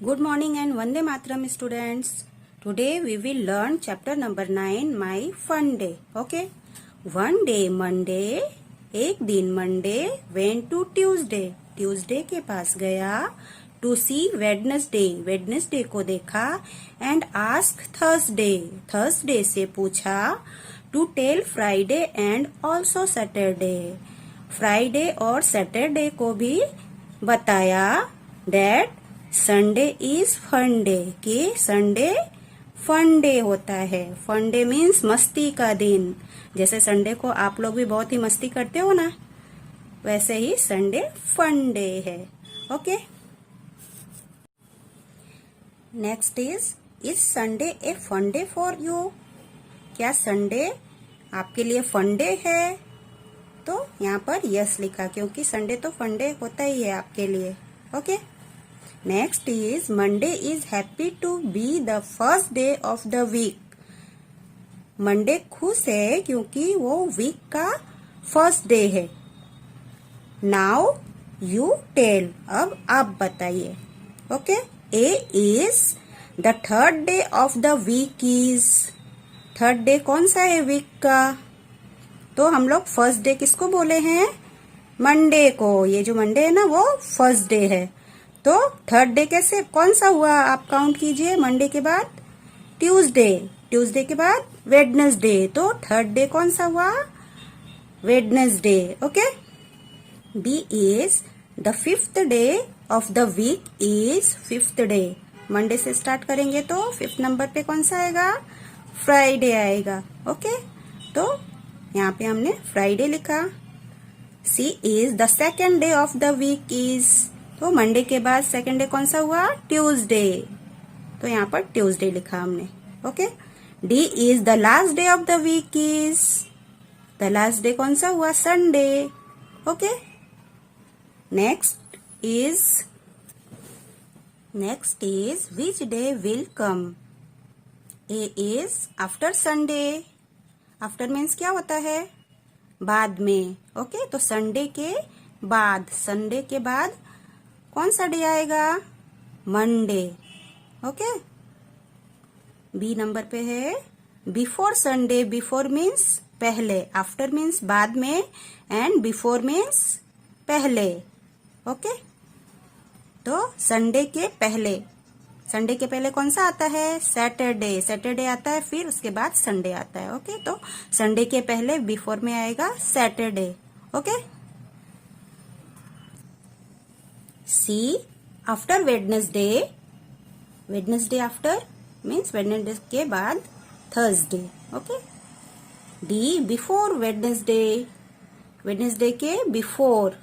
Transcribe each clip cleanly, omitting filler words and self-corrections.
Good morning and Vande Mataram students. Today we will learn chapter number 9 My Fun Day. Okay. One day Monday, एक दिन Monday went to Tuesday. Tuesday के पास गया to see Wednesday. Wednesday को देखा and ask Thursday. Thursday से पूछा to tell Friday and also Saturday. Friday और Saturday को भी बताया that Sunday is fun day कि संडे फन डे होता है। फन डे मीन्स मस्ती का दिन। जैसे संडे को आप लोग भी बहुत ही मस्ती करते हो ना, वैसे ही संडे फन डे है। Okay, next is Sunday a fun day for you? क्या संडे आपके लिए फन डे है? तो यहाँ पर यस लिखा, क्योंकि संडे तो फन डे होता ही है आपके लिए। Okay, next is Monday is happy to be the first day of the week. Monday खुश है क्योंकि वो वीक का फर्स्ट डे है। नाउ यू टेल, अब आप बताइए। Okay, A is the third day of the week is. Third day कौन सा है वीक का? तो हम लोग फर्स्ट डे किसको बोले हैं? मंडे को। ये जो मंडे है ना, वो फर्स्ट डे है। तो थर्ड डे कैसे, कौन सा हुआ आप काउंट कीजिए। मंडे के बाद ट्यूसडे, ट्यूसडे के बाद वेडनेसडे, तो थर्ड डे कौन सा हुआ? Wednesday. Okay, B is the fifth day of the week is fifth day. Monday से स्टार्ट करेंगे तो फिफ्थ नंबर पे कौन सा आएगा? फ्राइडे आएगा। ओके, तो यहाँ पे हमने फ्राइडे लिखा। C is the second day of the week is, तो मंडे के बाद सेकेंड डे कौन सा हुआ? ट्यूसडे, तो यहाँ पर ट्यूसडे लिखा हमने। Okay, D is the last day of the week is, the last day कौन सा हुआ? Sunday. Okay, next is which day will come? A is after Sunday. After means क्या होता है? बाद में। ओके, तो संडे के बाद कौन सा डे आएगा? मंडे। ओके, बी नंबर पे है बिफोर संडे। बिफोर मीन्स पहले, आफ्टर मीन्स बाद में, एंड बिफोर मीन्स पहले। ओके, तो संडे के पहले कौन सा आता है? सैटरडे। सैटरडे आता है, फिर उसके बाद संडे आता है। ओके, तो संडे के पहले बिफोर में आएगा Saturday. Okay, C after Wednesday. Wednesday after means Wednesday के बाद Thursday. Okay, D before Wednesday. Wednesday के बिफोर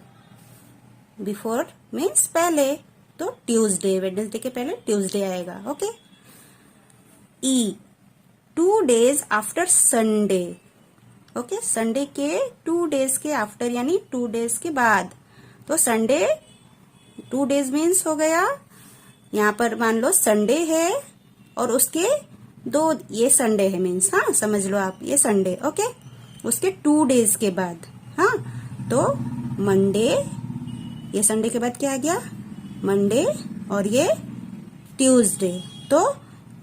मीन्स पहले, तो ट्यूसडे। वेडनेसडे के पहले ट्यूसडे आएगा। Okay, E 2 days after Sunday. Okay, Sunday के 2 days के आफ्टर यानी 2 days के बाद, तो संडे 2 days मीन्स हो गया, यहाँ पर मान लो संडे है और उसके ये संडे है मीन्स, हाँ समझ लो आप, ये संडे। ओके, उसके 2 days के बाद, हाँ, तो मंडे, ये संडे के बाद क्या आ गया? मंडे, और ये ट्यूसडे, तो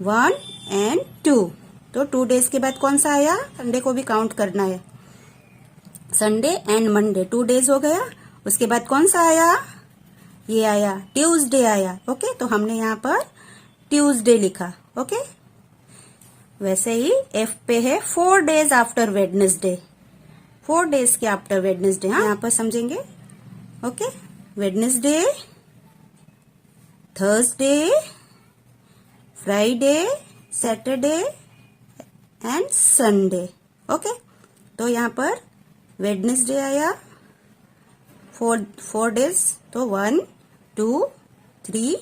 1 and 2, तो 2 days के बाद कौन सा आया? संडे को भी काउंट करना है। संडे एंड मंडे 2 days हो गया, उसके बाद कौन सा आया? ये आया, ट्यूसडे आया। ओके, तो हमने यहाँ पर ट्यूसडे लिखा। ओके, वैसे ही एफ पे है 4 days आफ्टर वेडनेसडे। 4 days के आफ्टर वेडनेसडे, हाँ यहाँ पर समझेंगे। Okay, Wednesday, Thursday, Friday, Saturday and Sunday. Okay, तो यहाँ पर वेडनेसडे आया 4 days, तो 1 2 3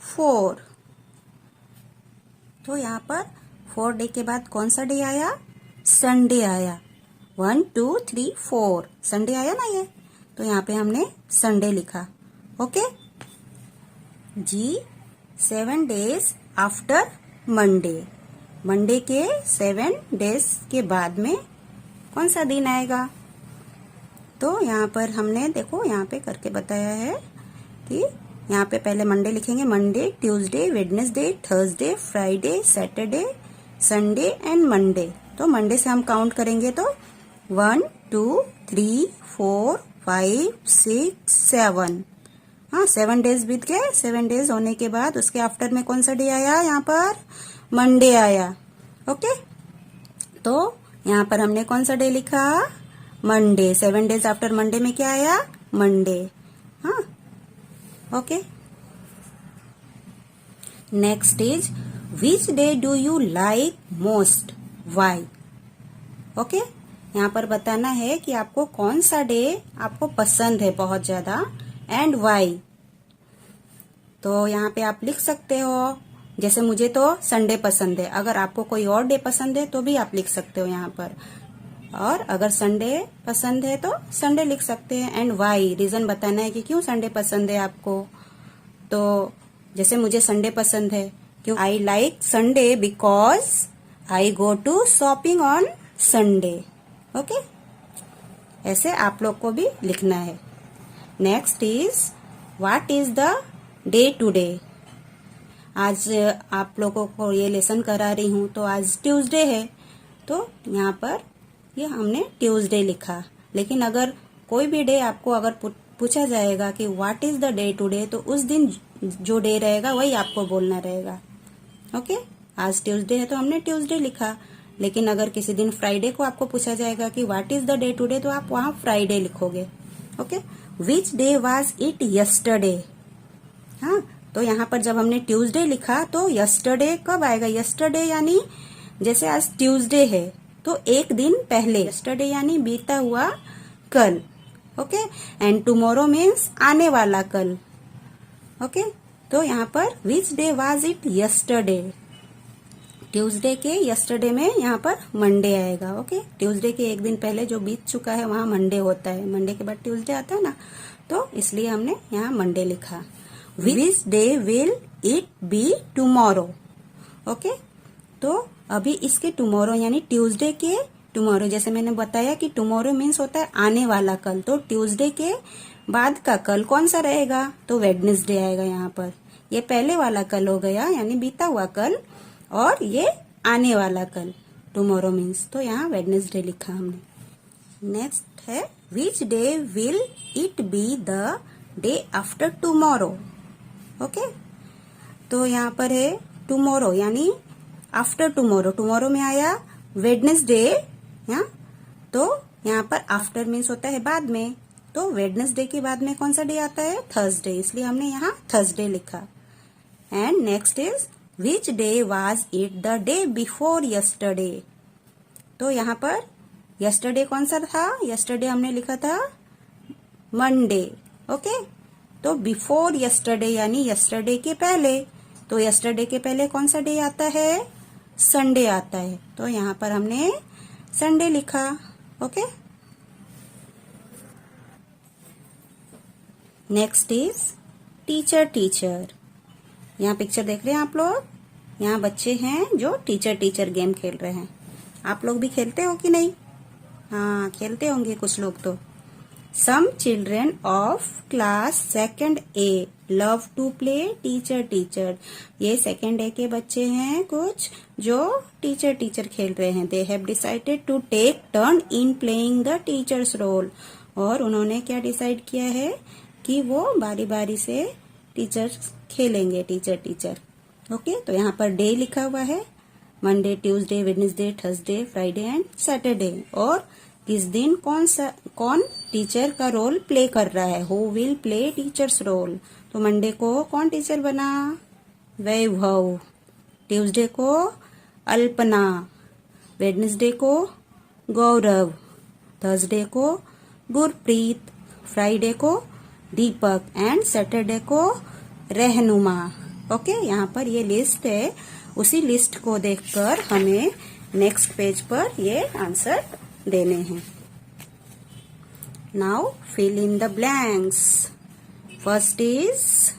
4, तो यहाँ पर 4 डे के बाद कौन सा डे आया? संडे आया। 1 2 3 4 संडे आया ना ये, तो यहाँ पे हमने संडे लिखा। ओके, जी 7 days आफ्टर मंडे। मंडे के 7 days के बाद में कौन सा दिन आएगा? तो यहाँ पर हमने देखो यहाँ पे करके बताया है कि यहाँ पे पहले मंडे लिखेंगे, Monday, Tuesday, Wednesday, Thursday, Friday, Saturday, Sunday and Monday. तो मंडे से हम काउंट करेंगे तो 1 2 3 4 5 6 7। हाँ, 7 डेज बीत गए। 7 डेज होने के बाद उसके आफ्टर में कौन सा डे आया? यहाँ पर मंडे आया। ओके, तो यहाँ पर हमने कौन सा डे लिखा? मंडे। 7 डेज आफ्टर मंडे में क्या आया? मंडे। हाँ, okay. Next is which day do you like most, why? Okay, यहाँ पर बताना है कि आपको कौन सा डे आपको पसंद है बहुत ज्यादा एंड वाई। तो यहाँ पे आप लिख सकते हो, जैसे मुझे तो संडे पसंद है। अगर आपको कोई और डे पसंद है तो भी आप लिख सकते हो यहाँ पर। और अगर संडे पसंद है तो संडे लिख सकते हैं एंड वाई, रीजन बताना है कि क्यों संडे पसंद है आपको। तो जैसे मुझे संडे पसंद है, क्यों? I like Sunday because I go to shopping on Sunday. Okay, ऐसे आप लोग को भी लिखना है। Next is what is the day today. आज आप लोगों को ये लेसन करा रही हूँ, तो आज ट्यूसडे है, तो यहाँ पर ये हमने ट्यूसडे लिखा। लेकिन अगर कोई भी डे आपको अगर पूछा जाएगा कि what is the day today, तो उस दिन जो डे रहेगा वही आपको बोलना रहेगा। ओके, आज ट्यूसडे है तो हमने ट्यूसडे लिखा। लेकिन अगर किसी दिन फ्राइडे को आपको पूछा जाएगा कि what is the day today, तो आप वहां फ्राइडे लिखोगे। Okay, which day was it yesterday. हाँ, तो यहाँ पर जब हमने ट्यूसडे लिखा तो यस्टरडे कब आएगा? यस्टरडे यानी जैसे आज ट्यूसडे है तो एक दिन पहले, यस्टरडे यानी बीता हुआ कल। ओके, एंड टुमारो मीन्स आने वाला कल। ओके, तो यहाँ पर which day was it yesterday, Tuesday के यस्टरडे में यहाँ पर मंडे आएगा। ओके, ट्यूसडे के एक दिन पहले जो बीत चुका है वहां मंडे होता है, मंडे के बाद ट्यूसडे आता है ना, तो इसलिए हमने यहाँ मंडे लिखा। विच day will it be tomorrow. Okay, तो अभी इसके टुमारो यानी ट्यूसडे के टुमारो, जैसे मैंने बताया कि टुमारो मीन्स होता है आने वाला कल, तो ट्यूसडे के बाद का कल कौन सा रहेगा? तो वेडनेसडे आएगा। यहाँ पर ये पहले वाला कल हो गया यानी बीता हुआ कल, और ये आने वाला कल टुमारो मीन्स, तो यहाँ वेडनेसडे लिखा हमने। नेक्स्ट है विच day will it be the day after tomorrow. Okay, तो यहाँ पर है टुमारो यानी आफ्टर टुमारो। टुमारो में आया वेडनेसडे, यहाँ तो यहाँ पर आफ्टर मीन्स होता है बाद में, तो वेडनेसडे के बाद में कौन सा डे आता है? थर्सडे, इसलिए हमने यहाँ थर्सडे लिखा। And next is which day was it the day before yesterday. तो यहाँ पर यस्टरडे कौन सा था? यस्टरडे हमने लिखा था मंडे। ओके, तो बिफोर यस्टरडे यानी यस्टरडे के पहले, तो यस्टरडे के पहले कौन सा डे आता है? संडे आता है, तो यहाँ पर हमने संडे लिखा। Okay, next is teacher teacher. यहाँ पिक्चर देख रहे हैं आप लोग, यहाँ बच्चे हैं जो टीचर टीचर गेम खेल रहे हैं। आप लोग भी खेलते हो कि नहीं? हाँ, खेलते होंगे कुछ लोग तो। Some children of class second A love to play teacher teacher। ये सेकेंड ए के बच्चे हैं कुछ जो टीचर टीचर खेल रहे हैं। They have decided to take turn in playing the teacher's role। और उन्होंने क्या डिसाइड किया है कि वो बारी बारी से टीचर खेलेंगे, टीचर टीचर। ओके, तो यहाँ पर डे लिखा हुआ है, Monday, Tuesday, Wednesday, Thursday, Friday and Saturday. और किस दिन कौन टीचर का रोल प्ले कर रहा है? Who will play teacher's role. तो मंडे को कौन टीचर बना? वैभव। ट्यूसडे को अल्पना, वेडनेसडे को गौरव, थर्सडे को गुरप्रीत, फ्राइडे को दीपक एंड सैटरडे को रहनुमा। ओके, यहाँ पर ये लिस्ट है, उसी लिस्ट को देखकर हमें नेक्स्ट पेज पर ये आंसर देने हैं। Now fill in the blanks. First is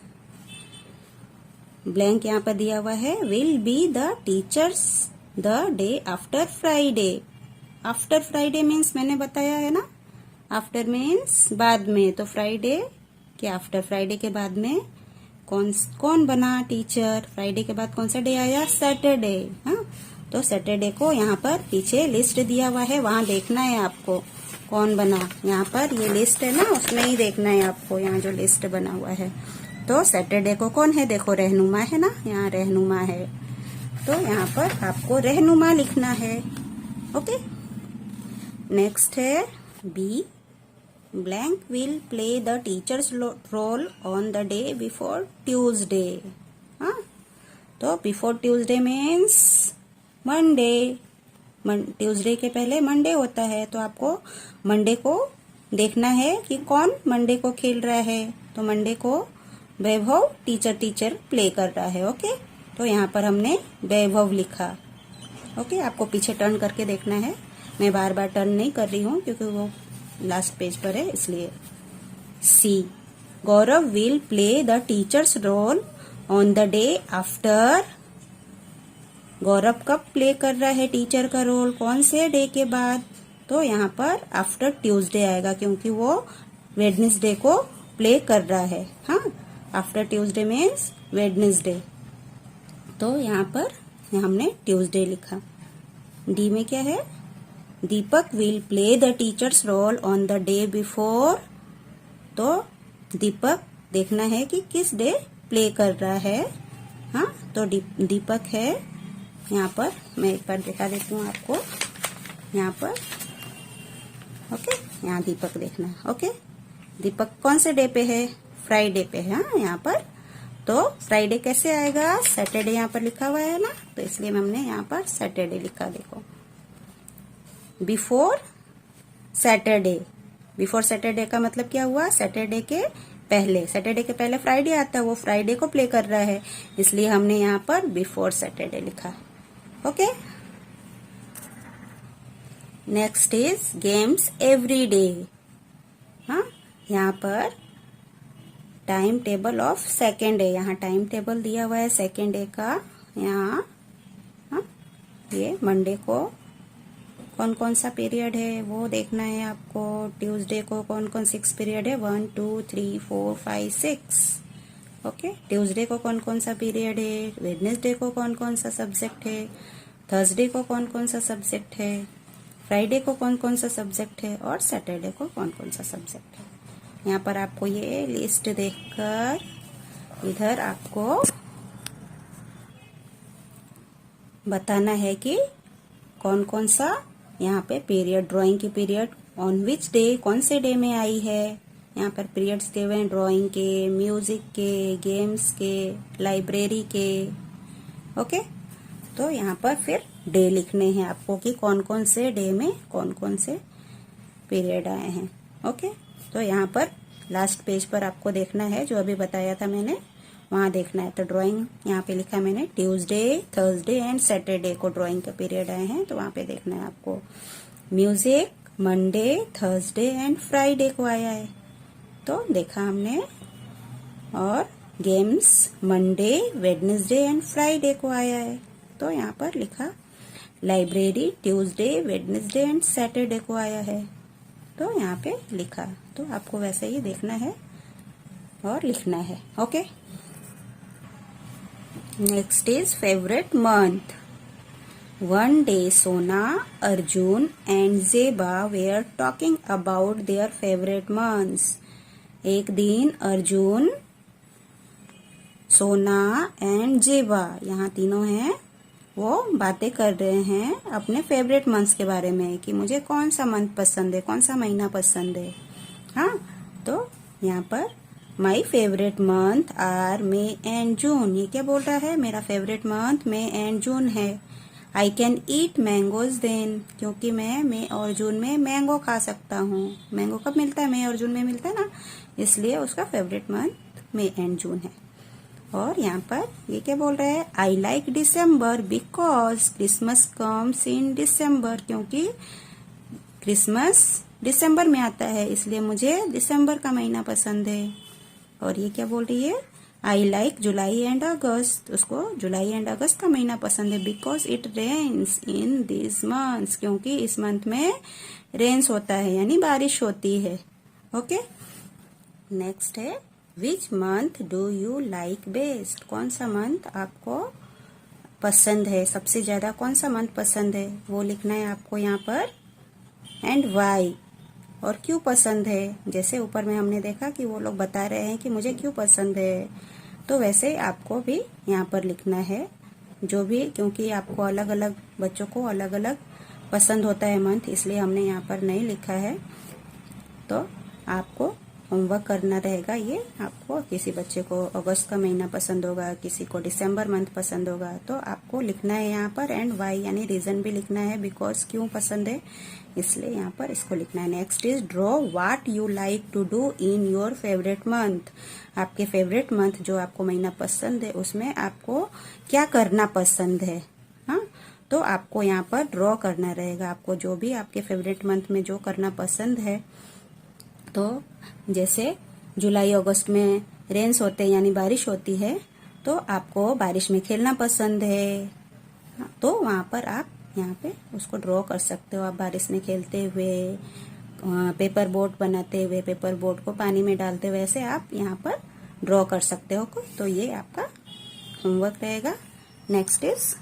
blank यहाँ पर दिया हुआ है, will be the teacher's the day after Friday. After Friday means मैंने बताया है ना, आफ्टर मीन्स बाद में, तो फ्राइडे के आफ्टर, फ्राइडे के बाद में कौन बना टीचर। फ्राइडे के बाद कौन सा डे आया, सैटरडे। हाँ, तो सैटरडे को यहाँ पर पीछे लिस्ट दिया हुआ है, वहां देखना है आपको कौन बना। यहाँ पर ये लिस्ट है ना, उसमें ही देखना है आपको, यहाँ जो लिस्ट बना हुआ है। तो सैटरडे को कौन है, देखो रहनुमा है ना, यहाँ रहनुमा है, तो यहाँ पर आपको रहनुमा लिखना है। ओके, नेक्स्ट है B, blank will play the teacher's role on the day before Tuesday. हाँ, तो before Tuesday means Monday. Tuesday के पहले मंडे होता है, तो आपको मंडे को देखना है कि कौन मंडे को खेल रहा है। तो मंडे को वैभव टीचर प्ले कर रहा है। ओके, तो यहाँ पर हमने वैभव लिखा। ओके, आपको पीछे टर्न करके देखना है, मैं बार बार टर्न नहीं कर रही हूँ क्योंकि वो लास्ट पेज पर है इसलिए। C, Gaurav will play the teacher's role on the day after. Gaurav कब प्ले कर रहा है टीचर का रोल, कौन से डे के बाद, तो यहाँ पर आफ्टर ट्यूसडे आएगा क्योंकि वो वेडनेसडे को प्ले कर रहा है। हाँ, आफ्टर ट्यूसडे मीन्स वेडनेसडे, तो यहाँ पर हमने ट्यूसडे लिखा। डी में क्या है, Deepak will play the teacher's role on the day before. तो दीपक देखना है कि किस डे प्ले कर रहा है। हाँ, तो दीपक है यहाँ पर, मैं एक बार दिखा देती हूँ आपको यहाँ पर। ओके, यहाँ दीपक देखना है। ओके, दीपक कौन से डे पे है, फ्राइडे पे है। हाँ, यहाँ पर तो फ्राइडे कैसे आएगा, सैटरडे यहाँ पर लिखा हुआ है ना, तो इसलिए हमने यहाँ पर सैटरडे लिखा। देखो, बिफोर सैटरडे, बिफोर सैटरडे का मतलब क्या हुआ, सैटरडे के पहले। सैटरडे के पहले फ्राइडे आता है, वो फ्राइडे को प्ले कर रहा है, इसलिए हमने यहाँ पर बिफोर सैटरडे लिखा। Okay, next is games every day. हाँ, यहाँ पर time table of second day, यहाँ टाइम टेबल दिया हुआ है सेकेंड डे का। यहाँ हाँ, ये मंडे को कौन कौन सा पीरियड है वो देखना है आपको। ट्यूसडे को कौन कौन 6 पीरियड है, 1 2 3 4 5 6। ओके, ट्यूसडे को कौन कौन सा पीरियड है, वेडनेसडे को कौन कौन सा सब्जेक्ट है, थर्सडे को कौन कौन सा सब्जेक्ट है, फ्राइडे को कौन कौन सा सब्जेक्ट है, और सैटरडे को कौन कौन सा सब्जेक्ट है। यहाँ पर आपको ये लिस्ट देखकर इधर आपको बताना है कि कौन कौन सा यहाँ पे पीरियड, ड्राइंग की पीरियड ऑन विच डे, कौन से डे में आई है। यहाँ पर पीरियड्स दिए हुए हैं ड्राइंग के, म्यूजिक के, गेम्स के, लाइब्रेरी के। ओके, तो यहाँ पर फिर डे लिखने हैं आपको कि कौन कौन से डे में कौन कौन से पीरियड आए हैं। ओके, तो यहाँ पर लास्ट पेज पर आपको देखना है, जो अभी बताया था मैंने वहां देखना है। तो ड्राइंग यहाँ पे लिखा मैंने, ट्यूसडे, थर्सडे एंड सैटरडे को ड्राइंग का पीरियड आए हैं, तो वहां पे देखना है आपको। Music Monday, Thursday and Friday को आया है, तो देखा हमने। और games Monday, Wednesday and Friday को आया है, तो यहाँ पर लिखा। Library Tuesday, Wednesday and Saturday को आया है, तो यहाँ पे लिखा। तो आपको वैसे ही देखना है और लिखना है। Okay, next is favourite month. One day Sona, Arjun and Zeba were talking about their favorite months. एक दिन अर्जुन, सोना एंड जेबा, यहाँ तीनों हैं, वो बातें कर रहे हैं अपने फेवरेट मंथ्स के बारे में कि मुझे कौन सा मंथ पसंद है, कौन सा महीना पसंद है। हाँ, तो यहाँ पर my favourite month are May and June. ये क्या बोल रहा है, मेरा favourite month May and June है। I can eat mangoes then, क्योंकि मैं मई और जून में मैंगो खा सकता हूँ। मैंगो कब मिलता है, मई और जून में मिलता है ना, इसलिए उसका favourite month May and June है। और यहाँ पर ये क्या बोल रहा है, I like December because Christmas comes in December, क्योंकि क्रिसमस दिसंबर में आता है, इसलिए मुझे दिसंबर का महीना पसंद है। और ये क्या बोल रही है, I like July and August, उसको जुलाई एंड अगस्त का महीना पसंद है। Because it rains in this months, क्योंकि इस मंथ में रेन्स होता है, यानी बारिश होती है। ओके, नेक्स्ट है which month do you like best, कौन सा मंथ आपको पसंद है, सबसे ज्यादा कौन सा मंथ पसंद है वो लिखना है आपको यहाँ पर। एंड वाई, और क्यों पसंद है, जैसे ऊपर में हमने देखा कि वो लोग बता रहे हैं कि मुझे क्यों पसंद है, तो वैसे आपको भी यहाँ पर लिखना है जो भी, क्योंकि आपको अलग अलग बच्चों को अलग अलग पसंद होता है मंथ, इसलिए हमने यहाँ पर नहीं लिखा है। तो आपको होमवर्क करना रहेगा ये, आपको किसी बच्चे को अगस्त का महीना पसंद होगा, किसी को दिसंबर मंथ पसंद होगा, तो आपको लिखना है यहाँ पर एंड वाई, यानी रीजन भी लिखना है, बिकॉज क्यों पसंद है इसलिए यहाँ पर इसको लिखना है। Next is draw what you like to do in your favourite month, आपके फेवरेट मंथ जो आपको महीना पसंद है उसमें आपको क्या करना पसंद है। हाँ, तो आपको यहाँ पर ड्रॉ करना रहेगा, आपको जो भी आपके फेवरेट मंथ में जो करना पसंद है। तो जैसे जुलाई अगस्त में रेन्स होते हैं यानी बारिश होती है, तो आपको बारिश में खेलना पसंद है, तो वहां पर आप यहाँ पे उसको ड्रॉ कर सकते हो। आप बारिश में खेलते हुए, पेपर बोट बनाते हुए, पेपर बोट को पानी में डालते हुए, ऐसे आप यहाँ पर ड्रॉ कर सकते हो। तो ये आपका होमवर्क रहेगा। Next is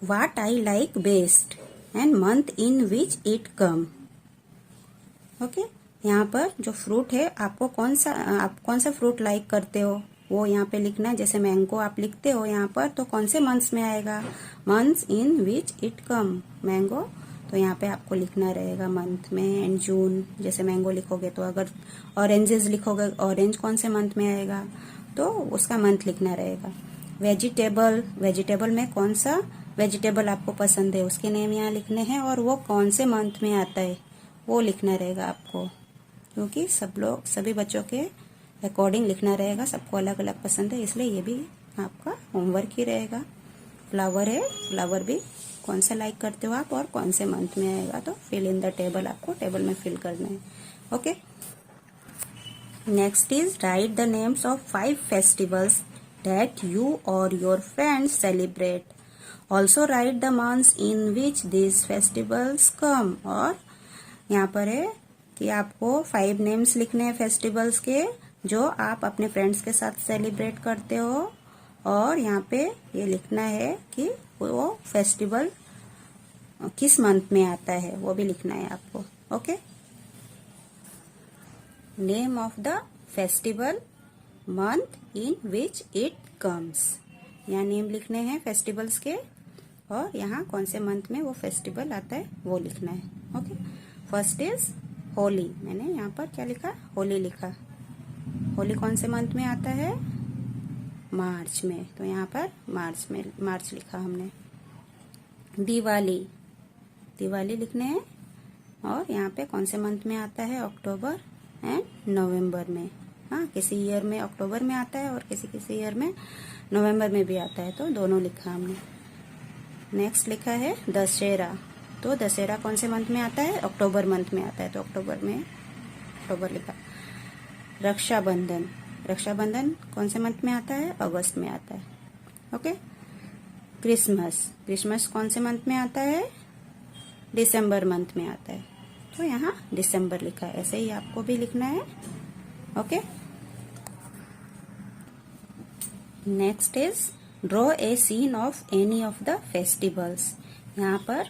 what I like best and month in which it come. Okay, यहाँ पर जो फ्रूट है आपको आप कौन सा फ्रूट लाइक करते हो वो यहाँ पे लिखना है। जैसे मैंगो आप लिखते हो यहाँ पर, तो कौन से मंथ्स में आएगा, months in which it come mango, तो यहाँ पे आपको लिखना रहेगा मंथ में। एंड जून जैसे मैंगो लिखोगे, तो अगर ऑरेंजेस लिखोगे, ऑरेंज कौन से मंथ में आएगा तो उसका मंथ लिखना रहेगा। वेजिटेबल में कौन सा वेजिटेबल आपको पसंद है उसके नेम यहाँ लिखने हैं, और वो कौन से मंथ में आता है वो लिखना रहेगा आपको, क्योंकि सभी बच्चों के अकॉर्डिंग लिखना रहेगा, सबको अलग अलग पसंद है, इसलिए ये भी आपका होमवर्क ही रहेगा। फ्लावर है, फ्लावर भी कौन सा लाइक करते हो आप और कौन से मंथ में आएगा, तो फिल इन द टेबल, आपको टेबल में फिल करना है। Okay, next is write the names of 5 festivals that you और your friends celebrate, also write the months in which this festivals come. और यहाँ पर है कि आपको 5 नेम्स लिखने हैं फेस्टिवल्स के जो आप अपने फ्रेंड्स के साथ सेलिब्रेट करते हो, और यहाँ पे ये लिखना है कि वो फेस्टिवल किस मंथ में आता है वो भी लिखना है आपको। Okay, name of the festival, month in which it comes, यहाँ नेम लिखने हैं फेस्टिवल्स के, और यहाँ कौन से मंथ में वो फेस्टिवल आता है वो लिखना है। ओके, फर्स्ट इज होली, मैंने यहाँ पर क्या लिखा, होली लिखा। होली कौन से मंथ में आता है, मार्च में, तो यहाँ पर मार्च लिखा हमने। दिवाली लिखने हैं, और यहाँ पे कौन से मंथ में आता है, अक्टूबर एंड नवंबर में। हाँ, किसी ईयर में अक्टूबर में आता है और किसी ईयर में नवंबर में भी आता है, तो दोनों लिखा हमने। नेक्स्ट लिखा है दशहरा, तो दशहरा कौन से मंथ में आता है, अक्टूबर मंथ में आता है, तो अक्टूबर लिखा। रक्षाबंधन कौन से मंथ में आता है, अगस्त में आता है। ओके, क्रिसमस कौन से मंथ में आता है, दिसंबर मंथ में आता है, तो यहाँ दिसंबर लिखा है, ऐसे ही आपको भी लिखना है। Okay, next is draw a scene of any of the festivals, यहाँ पर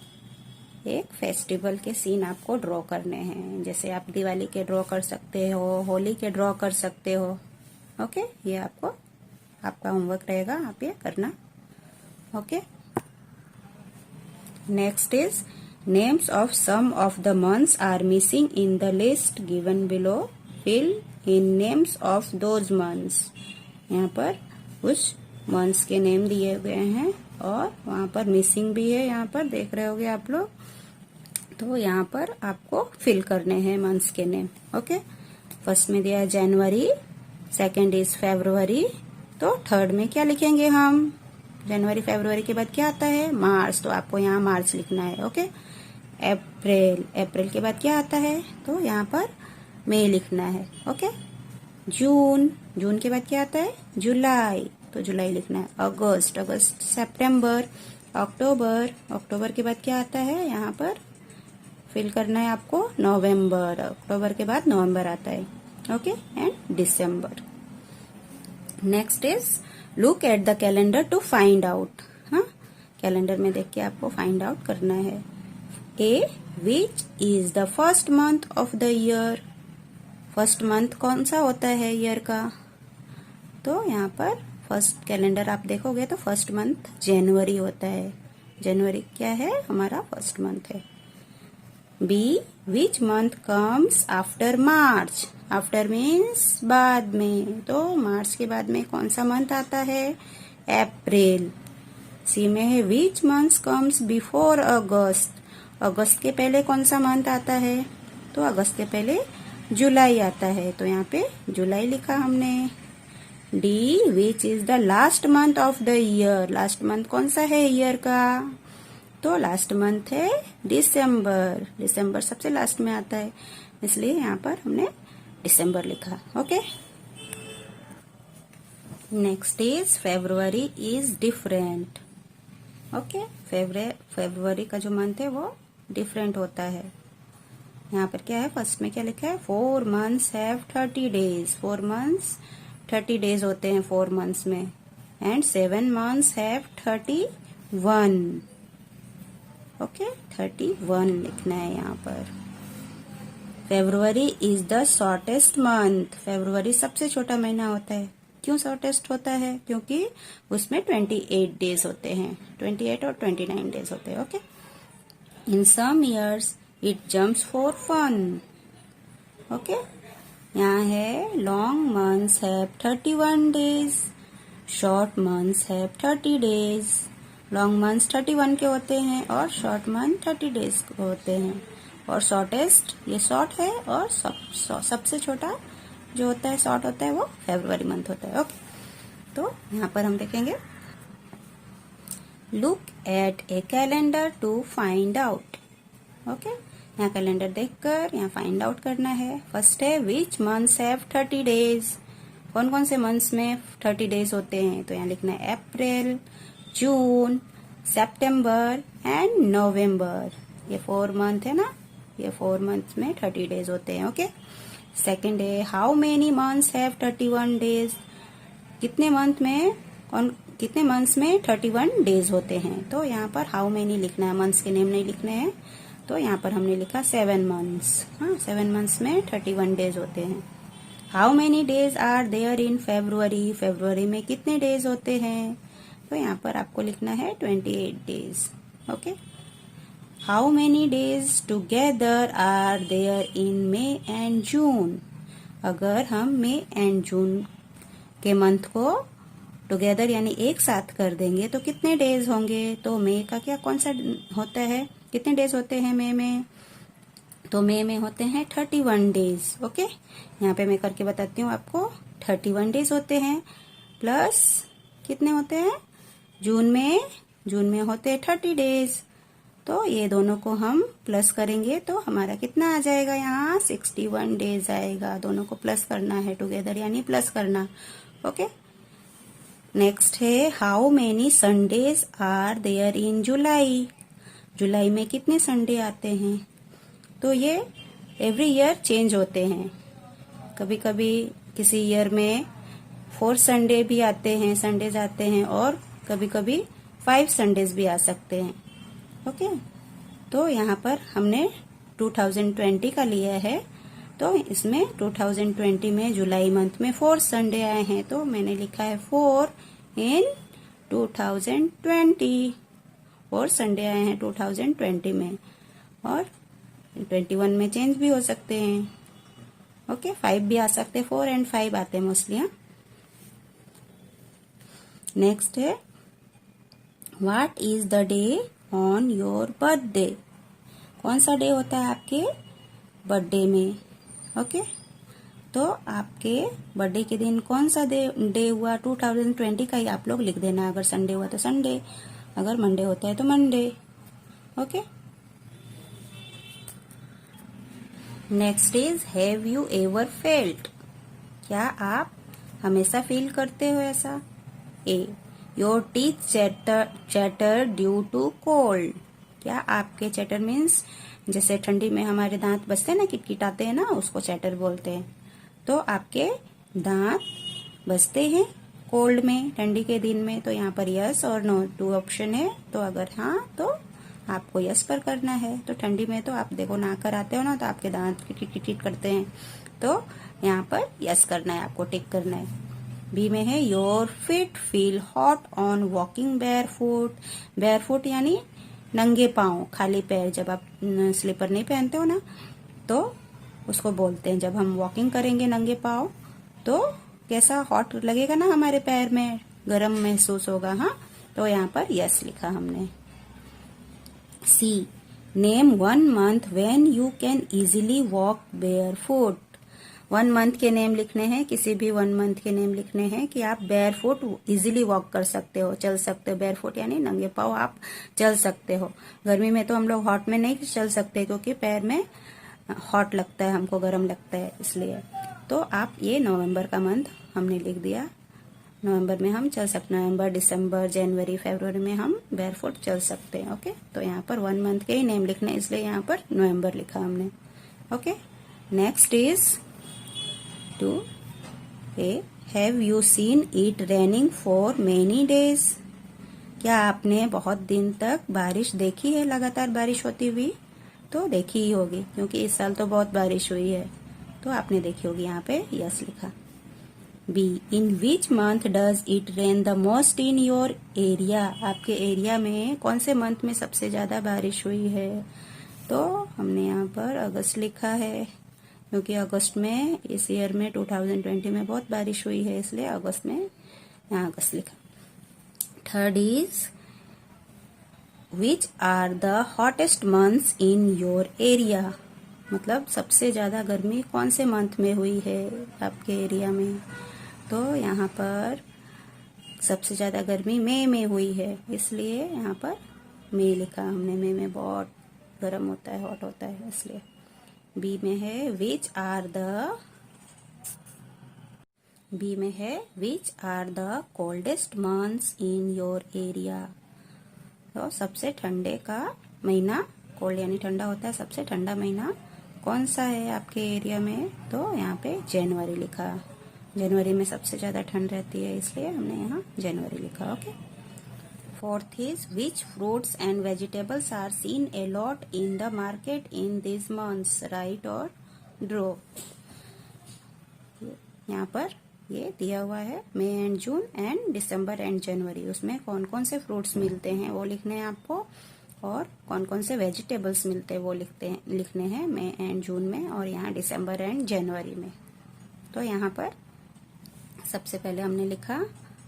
एक फेस्टिवल के सीन आपको ड्रॉ करने हैं। जैसे आप दिवाली के ड्रॉ कर सकते हो, होली के ड्रॉ कर सकते हो। ओके, ये आपका होमवर्क रहेगा, आप ये करना। Okay, next is names of some of the months are missing in the list given below, fill in names of those months, यहाँ पर कुछ मंथ्स के नेम दिए हुए हैं और वहां पर मिसिंग भी है, यहाँ पर देख रहे होगे आप लोग, तो यहाँ पर आपको फिल करने हैं मंथ्स के नेम। ओके, फर्स्ट में दिया है जनवरी, सेकंड इज फरवरी, तो थर्ड में क्या लिखेंगे हम, जनवरी फरवरी के बाद क्या आता है, मार्च, तो आपको यहाँ मार्च लिखना है। ओके, अप्रैल के बाद क्या आता है, तो यहाँ पर मई लिखना है। ओके, जून के बाद क्या आता है, जुलाई, तो जुलाई लिखना है। अगस्त सितंबर, अक्टूबर के बाद क्या आता है, यहाँ पर फिल करना है आपको नवंबर, अक्टूबर के बाद नवंबर आता है। Okay, and December. Next is look at the calendar to find out. हाँ, कैलेंडर में देख के आपको फाइंड आउट करना है। A, which is the first month of the year. First month कौन सा होता है ईयर का? तो यहाँ पर फर्स्ट कैलेंडर आप देखोगे तो फर्स्ट मंथ जनवरी होता है। जनवरी क्या है? हमारा फर्स्ट मंथ है। B, which month comes after March. After means बाद में, तो मार्च के बाद में कौन सा मंथ आता है? अप्रैल। सी में है विच मंथ कम्स बिफोर अगस्त। अगस्त के पहले कौन सा मंथ आता है? तो अगस्त के पहले जुलाई आता है, तो यहाँ पे जुलाई लिखा हमने। D, which is the last month of the year. Last month कौन सा है ईयर का? तो लास्ट मंथ है दिसंबर। दिसंबर सबसे लास्ट में आता है, इसलिए यहाँ पर हमने दिसंबर लिखा। Okay, next is February is different. Okay, February का जो मंथ है वो डिफरेंट होता है। यहाँ पर क्या है? फर्स्ट में क्या लिखा है? 4 months have 30 days। 4 months 30 days होते हैं 4 months में, एंड 7 months हैव 31। ओके, 31 लिखना है यहाँ पर। February is the shortest month. February सबसे छोटा महीना होता है। क्यों शॉर्टेस्ट होता है? क्योंकि उसमें 28 डेज होते हैं, 28 और 29 डेज होते हैं। Okay, in some years it jumps for fun. Okay, यहाँ है long months have 31 days, short months have 30 days. Long months 31 के होते हैं और शॉर्ट मंथ 30 डेज के होते हैं। और शॉर्टेस्ट ये शॉर्ट है, और सबसे छोटा जो होता है शॉर्ट होता है वो फरवरी मंथ होता है। ओके, तो यहाँ पर हम देखेंगे look at a calendar to find out. Okay, यहाँ कैलेंडर देखकर यहाँ फाइंड आउट करना है। फर्स्ट है विच मंथ्स हैव 30 डेज। कौन कौन से मंथ्स में 30 डेज होते हैं? तो यहाँ लिखना है अप्रैल, जून, सितंबर एंड नवंबर। ये 4 मंथ है ना, ये 4 मंथ्स में 30 डेज होते हैं। ओके, सेकेंड है how many months have 31 days. कितने मंथ्स में 31 डेज होते हैं? तो यहाँ पर हाउ मेनी लिखना है, मंथ्स के नेम नहीं लिखने हैं। तो यहाँ पर हमने लिखा 7 मंथ्स। हाँ, 7 मंथ्स में 31 डेज होते हैं। How many days are there in February. February में कितने डेज होते हैं? तो यहाँ पर आपको लिखना है 28 days. Okay, how many days together are there in May and June. अगर हम मे एंड जून के मंथ को टुगेदर यानी एक साथ कर देंगे तो कितने डेज होंगे? तो मे का क्या कौन सा होता है? कितने डेज होते हैं मे में? तो मे में होते हैं 31 डेज। ओके, यहाँ पे मैं करके बताती हूँ आपको। 31 डेज होते हैं, प्लस कितने होते हैं जून में होते हैं 30 डेज। तो ये दोनों को हम प्लस करेंगे तो हमारा कितना आ जाएगा? यहाँ 61 डेज आएगा। दोनों को प्लस करना है, टुगेदर यानी प्लस करना। ओके, नेक्स्ट है how many Sundays are there in July. जुलाई में कितने संडे आते हैं? तो ये एवरी ईयर चेंज होते हैं। कभी कभी किसी ईयर में 4 संडे भी आते हैं, संडेज आते हैं, और कभी कभी 5 संडेज भी आ सकते हैं। ओके, तो यहाँ पर हमने 2020 का लिया है, तो इसमें 2020 में जुलाई मंथ में 4 संडे आए हैं, तो मैंने लिखा है 4 इन 2020। 4 संडे आए हैं 2020 में, और 21 में चेंज भी हो सकते हैं। ओके, 5 भी आ सकते हैं, 4 एंड 5 आते हैं मोस्टली। नेक्स्ट है what is the day on your birthday. कौन सा डे होता है आपके बर्थडे में? ओके, तो आपके बर्थडे के दिन कौन सा डे हुआ 2020 का ही आप लोग लिख देना। अगर संडे हुआ तो संडे, अगर मंडे होता है तो Monday. Okay, next is have you ever felt. क्या आप हमेशा फील करते हो ऐसा? A, your teeth chatter due to cold. क्या आपके चैटर मीन्स जैसे ठंडी में हमारे दांत बचते हैं ना, किटकिटाते हैं ना, उसको चैटर बोलते हैं। तो आपके दांत बचते हैं कोल्ड में, ठंडी के दिन में। तो यहाँ पर यस और नो 2 ऑप्शन है। तो अगर हाँ तो आपको यस पर करना है। तो ठंडी में तो आप देखो नहा कर आते हो ना, तो आपके दांत किट करते हैं, तो यहाँ पर यस करना है, आपको टिक करना है। बी में है your feet feel hot on walking bear foot. Bear foot यानी नंगे पाँव, खाली पैर, जब आप स्लीपर नहीं पहनते हो ना, तो उसको बोलते हैं जब हम वॉकिंग करेंगे नंगे पाँव तो कैसा हॉट लगेगा ना, हमारे पैर में गर्म महसूस होगा। हाँ, तो यहाँ पर यस लिखा हमने। C, name 1 month when you can easily walk barefoot. 1 month के नेम लिखने हैं, किसी भी 1 मंथ के नेम लिखने हैं कि आप बेयर फुट इजिली वॉक कर सकते हो, चल सकते हो। बेयर फुट यानी नंगे पाँव आप चल सकते हो। गर्मी में तो हम लोग हॉट में नहीं चल सकते क्योंकि पैर में हॉट लगता है, हमको गर्म लगता है, इसलिए। तो आप ये नवंबर का मंथ हमने लिख दिया। नवंबर में हम चल सकते, नवंबर, दिसंबर, जनवरी, फरवरी में हम बेयर फुट चल सकते हैं। ओके, तो यहाँ पर 1 मंथ के ही नेम लिखने, इसलिए यहाँ पर नवंबर लिखा हमने। Okay, next is 2 A, have you seen it raining for many days. क्या आपने बहुत दिन तक बारिश देखी है, लगातार बारिश होती हुई? तो देखी ही होगी क्योंकि इस साल तो बहुत बारिश हुई है, तो आपने देखी होगी। यहाँ पे यस लिखा। B, in which month does it rain the most in your area. आपके एरिया में कौन से मंथ में सबसे ज्यादा बारिश हुई है? तो हमने यहाँ पर अगस्त लिखा है क्योंकि अगस्त में इस ईयर में 2020 में बहुत बारिश हुई है, इसलिए अगस्त में यहाँ अगस्त लिखा। Third is which are the hottest months in your area. मतलब सबसे ज्यादा गर्मी कौन से मंथ में हुई है आपके एरिया में? तो यहाँ पर सबसे ज्यादा गर्मी मई में हुई है, इसलिए यहाँ पर मई लिखा हमने। मई में बहुत गर्म होता है, हॉट होता है, इसलिए। बी में है which are the coldest months in your area. तो सबसे ठंडे का महीना, कोल्ड यानी ठंडा होता है, सबसे ठंडा महीना कौन सा है आपके एरिया में? तो यहाँ पे जनवरी लिखा। जनवरी में सबसे ज्यादा ठंड रहती है, इसलिए हमने यहाँ जनवरी लिखा। Okay, fourth is which fruits and vegetables are seen a lot in the market in this months, right और ड्रॉ। यहाँ पर ये दिया हुआ है मई एंड जून एंड दिसंबर एंड जनवरी, उसमें कौन कौन से फ्रूट्स मिलते हैं वो लिखने हैं आपको, और कौन कौन से वेजिटेबल्स मिलते हैं वो लिखने हैं मई एंड जून में, और यहाँ दिसंबर एंड जनवरी में। तो यहाँ पर सबसे पहले हमने लिखा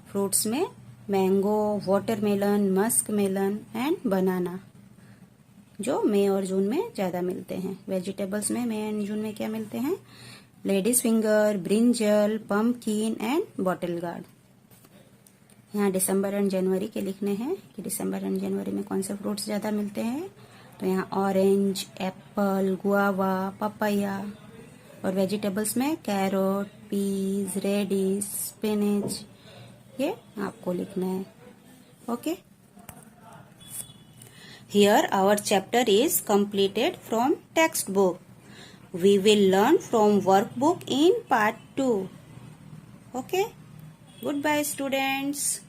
फ्रूट्स में mango, watermelon, muskmelon and banana, जो मई और जून में ज्यादा मिलते हैं। वेजिटेबल्स में मई एंड जून में क्या मिलते हैं? Ladies finger, brinjal, pumpkin and bottle gourd. यहाँ दिसंबर एंड जनवरी के लिखने हैं कि दिसंबर एंड जनवरी में कौन से फ्रूट्स ज्यादा मिलते हैं। तो यहाँ ऑरेंज, एप्पल, गुआवा, पपाया, और वेजिटेबल्स में कैरोट, पीज, रेडिश, स्पिनच, ये आपको लिखना है। Okay, here our chapter is completed from textbook. We will learn from workbook in part 2. Okay, goodbye students.